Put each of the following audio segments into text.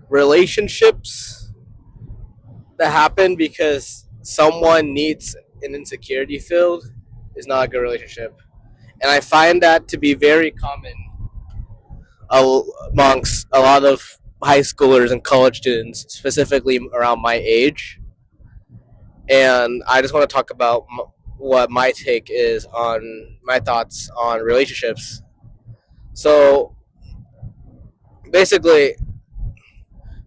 relationships that happen because someone needs an insecurity filled is not a good relationship. And I find that to be very common amongst a lot of high schoolers and college students, specifically around my age. And I just want to talk about what my take is on my thoughts on relationships. So basically,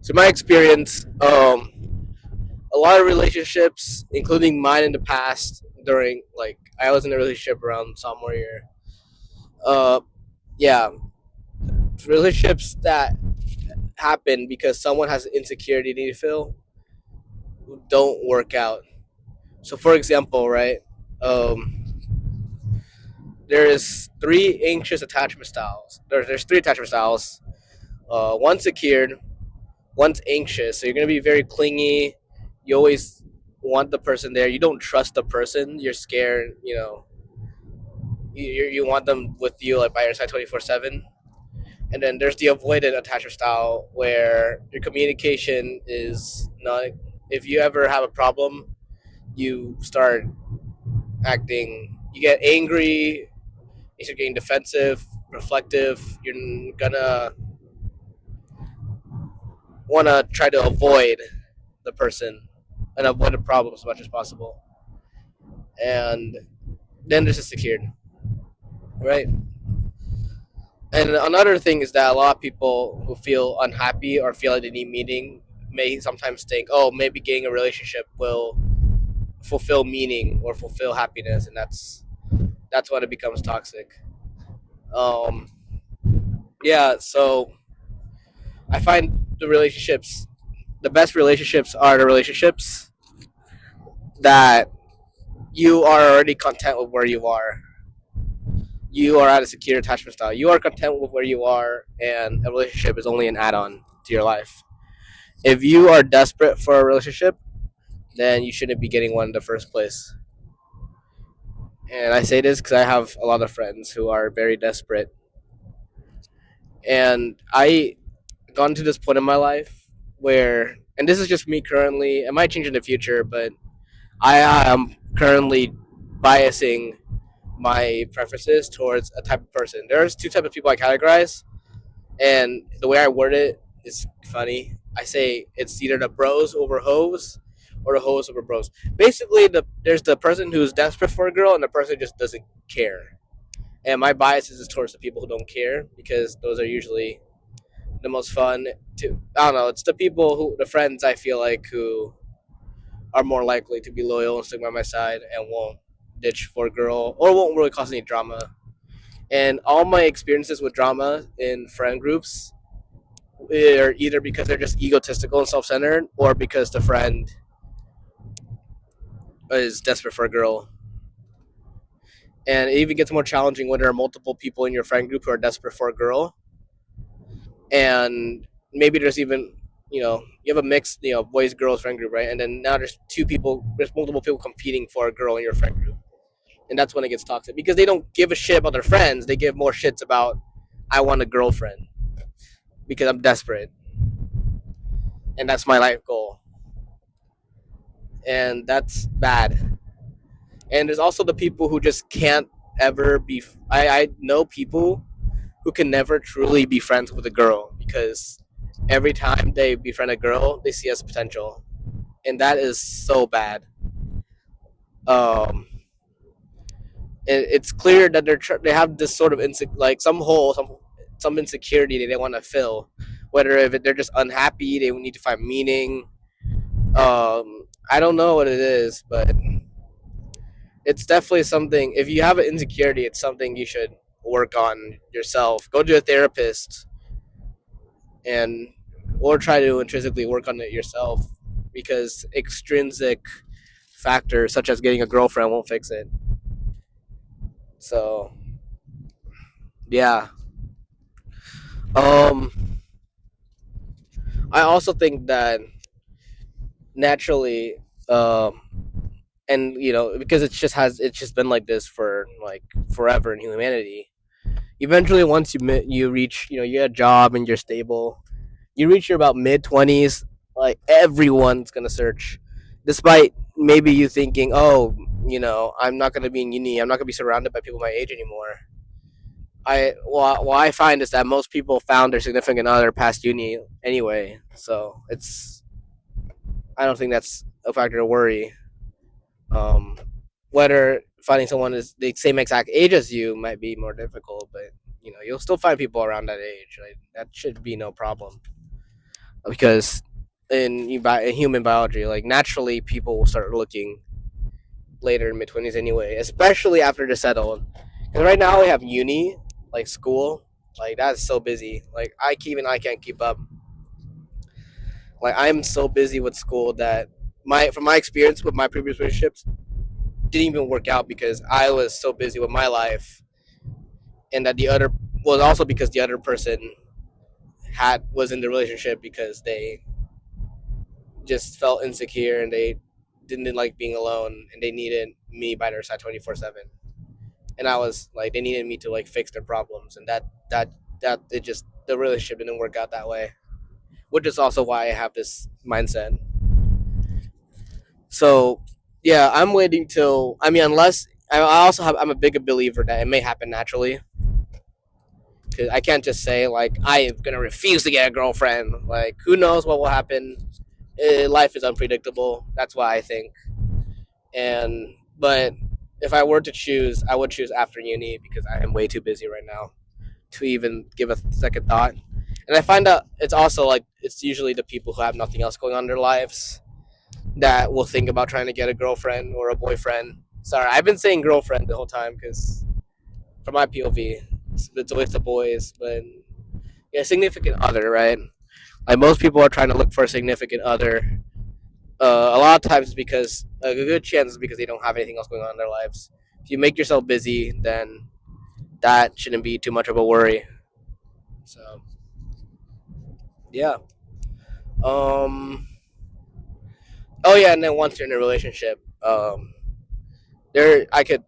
to my experience, a lot of relationships, including mine in the past, during like I was in a relationship around sophomore year. Uh, yeah, relationships that happen because someone has an insecurity to fill don't work out. So, for example, right, um, there is three anxious attachment styles. There's three attachment styles. One's secured, one's anxious. So you're gonna be very clingy. You always want the person there. You don't trust the person. You're scared. You want them with you like by your side 24/7. And then there's the avoided attachment style where your communication is not. If you ever have a problem, you start acting. You get angry. You start getting defensive, reflective. You're gonna want to try to avoid the person and avoid the problem as much as possible. And then there's the secured, right? And another thing is that a lot of people who feel unhappy or feel like they need meaning may sometimes think, oh, maybe getting a relationship will fulfill meaning or fulfill happiness, and that's when it becomes toxic. Um, yeah, so I find the best relationships are the relationships that you are already content with where you are. You are at a secure attachment style. You are content with where you are, and a relationship is only an add-on to your life. If you are desperate for a relationship, then you shouldn't be getting one in the first place. And I say this because I have a lot of friends who are very desperate, and I gotten to this point in my life where, and this is just me currently. It might change in the future, but I am currently biasing my preferences towards a type of person. There's two types of people I categorize, and the way I word it is funny. I say it's either the bros over hoes or the hoes over bros. Basically, there's the person who's desperate for a girl and the person who just doesn't care. And my bias is towards the people who don't care because those are usually the most fun. To I don't know, it's the friends I feel like who are more likely to be loyal and stick by my side and won't ditch for a girl or won't really cause any drama. And all my experiences with drama in friend groups are either because they're just egotistical and self-centered or because the friend is desperate for a girl. And it even gets more challenging when there are multiple people in your friend group who are desperate for a girl, and maybe there's even you have a mixed boys girls friend group, right? And then now there's multiple people competing for a girl in your friend group, and that's when it gets toxic because they don't give a shit about their friends. They give more shits about I want a girlfriend because I'm desperate and that's my life goal, and that's bad. And there's also the people who just can't ever be. I know people who can never truly be friends with a girl because every time they befriend a girl, they see as potential, and that is so bad. Um, it's clear that they have this sort of like some hole, some insecurity that they want to fill. Whether if they're just unhappy, they need to find meaning. I don't know what it is, but it's definitely something. If you have an insecurity, it's something you should work on yourself. Go to a therapist and or try to intrinsically work on it yourself because extrinsic factors such as getting a girlfriend won't fix it. So yeah. Um I also think that naturally and because it's just been like this for like forever in humanity. Eventually once you reach you get a job and you're stable, You reach your about mid 20s, like everyone's gonna search, despite maybe you thinking, oh, I'm not gonna be in uni. I'm not gonna be surrounded by people my age anymore. What I find is that most people found their significant other past uni anyway, so I don't think that's a factor to worry. Um, Whether finding someone is the same exact age as you might be more difficult, but you'll still find people around that age. Like, that should be no problem because in human biology, like naturally, people will start looking later in mid 20s anyway, especially after they're settled. Because right now we have uni, like school, like that's so busy. Like I can't keep up. Like I'm so busy with school that from my experience with my previous relationships didn't even work out because I was so busy with my life, and that the other was also because the other person had was in the relationship because they just felt insecure and they didn't like being alone and they needed me by their side 24/7. And I was like, they needed me to like fix their problems, and that it just the relationship didn't work out that way, which is also why I have this mindset. So yeah, I'm waiting till unless I'm a big believer that it may happen naturally. Cause I can't just say like I'm gonna refuse to get a girlfriend. Like who knows what will happen? Life is unpredictable. That's why I think. But if I were to choose, I would choose after uni because I am way too busy right now to even give a second thought. And I find out it's also like it's usually the people who have nothing else going on in their lives that will think about trying to get a girlfriend or a boyfriend. Sorry, I've been saying girlfriend the whole time because from my POV, it's always the boys, but yeah, significant other, right? Like most people are trying to look for a significant other. A lot of times because a good chance is because they don't have anything else going on in their lives. If you make yourself busy, then that shouldn't be too much of a worry. So yeah. Um. Oh yeah, and then once you're in a relationship, there I could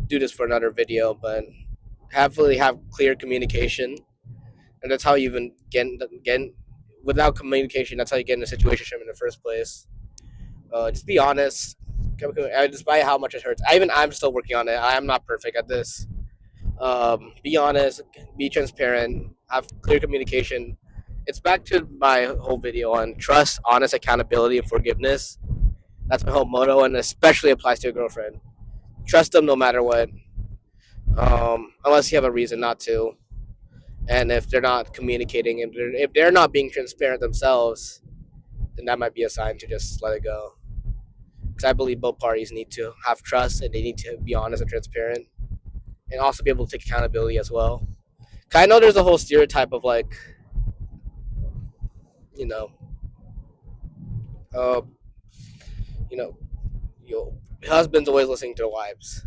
do this for another video, but have clear communication, and that's how you even get without communication. That's how you get in a situation in the first place. Just be honest. Despite how much it hurts, I'm still working on it. I'm not perfect at this. Be honest, be transparent, have clear communication. It's back to my whole video on trust, honest accountability, and forgiveness. That's my whole motto, and especially applies to a girlfriend. Trust them no matter what, unless you have a reason not to. And if they're not communicating, if they're not being transparent themselves, then that might be a sign to just let it go. Because I believe both parties need to have trust and they need to be honest and transparent, and also be able to take accountability as well. 'Cause I know there's a whole stereotype of like, you know, uh, you know, your husbands always listening to their wives.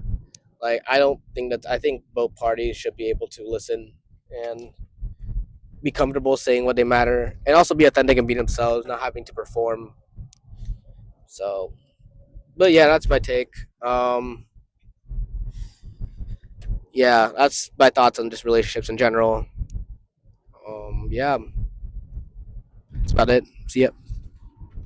Like I don't think that I think both parties should be able to listen and be comfortable saying what they matter, and also be authentic and be themselves, not having to perform. So, but yeah, that's my take. Yeah, that's my thoughts on just relationships in general. Yeah, that's about it. See ya.